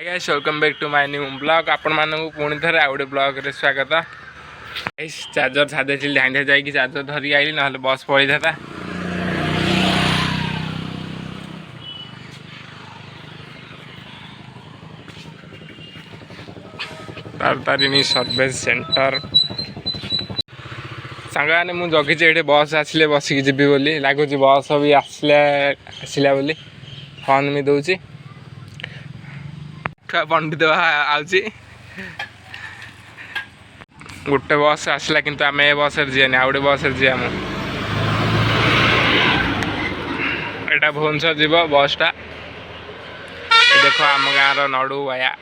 Guys welcome back to my new blog आपण मानू पुणी थे आउ गए ब्लॉग रे स्वागत। चार्जर छादे धाई जाकि चार्जर धरिक आइली ना बस पलि था। तारतारिणी सर्विस सेंटर सांग मैंने मुझे जगिचे ये बस आसिले बसिक जी बोली लगुच बस भी आसला बोली हॉर्न भी दौची पंडित आउची गोटे बस आसला किंतु आम ए बस जीवानी आउ गए बस जी यहाँ भुवनेश्वर जीव बसटा देख आम गाँव नड़ू वाया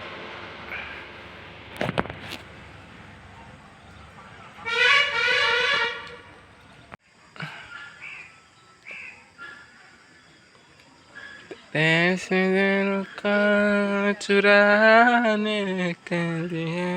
चुराने के लिए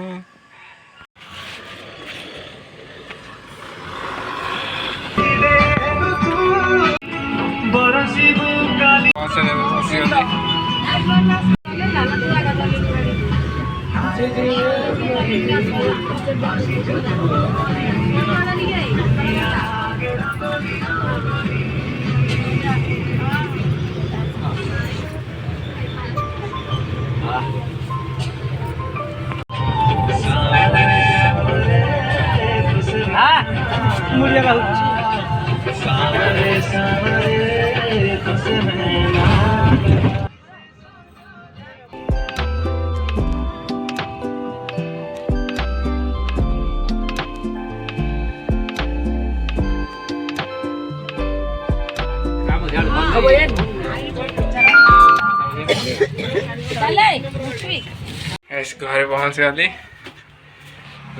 घरे पहुँच गली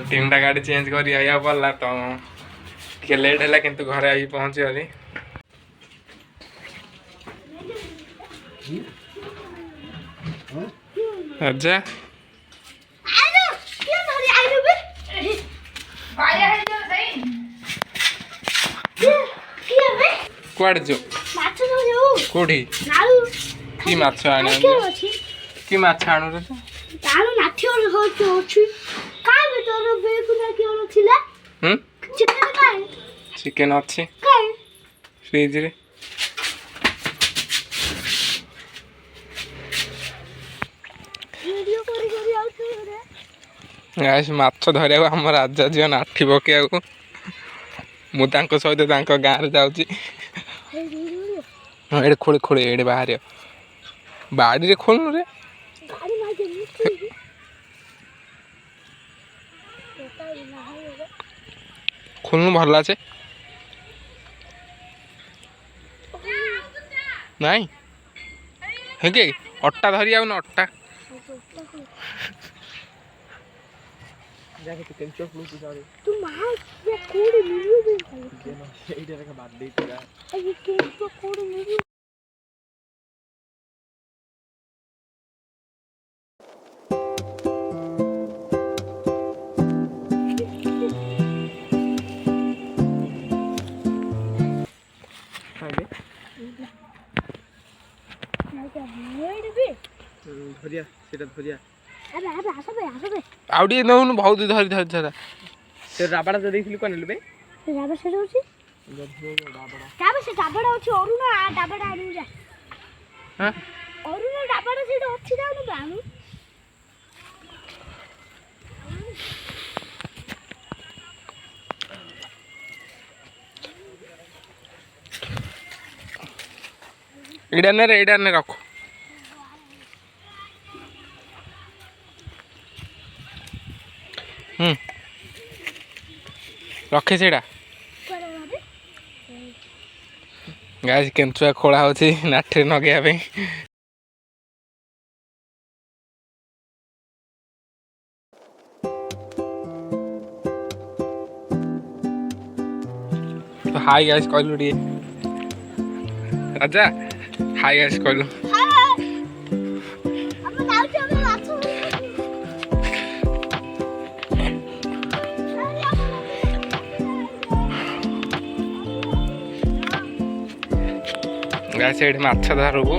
3टा गाड़ी चेंज कर पड़ा तो टे लेट है कि घरे आई पहुँची गली। अच्छा कुआड़े जो कोठी कि माछ आने कि माछ आनु रे तारो लाठी और होची काय बेटर बेकुना के और थिला चिकन काय चिकन अच्छे काय फ्रिज रे वीडियो करी आउछु रे गाइस माछ धरिया हम राजा जी नाठी पकेया को मु तांको सहित तांको गाँ रे जाउची। हां एडे खोले खोले एडे बाहर बाड़ी रे खोलनु रे गाड़ी मागे खोलनु भरला छे नहीं है के अट्टा धरी आउ न अट्टा जाके तो केन चोक लूटी सारे तू मां ये कोड़ी वीडियो दे केन एडे रे बात दे तोरा ये केन तो कोड़ी वीडियो धरिया सेटा धरिया अबे आसबे आउडी नउनु बहुत धरि धरि धरा से राबड़ा जो देखिलु कोन लेबे राबड़ा से होची राबड़ा से डाबड़ा होची अरुणा डाबड़ा आनु जा हां अरुणा डाबड़ा से होची जानु बानु एडा ने रखो रखे से गाइस केंचुआ खोला होची नाठे नगेया पे तो हाय गाइस कहलु रे राजा हाय गाइस कहलु गाइस एठी माछ धरबो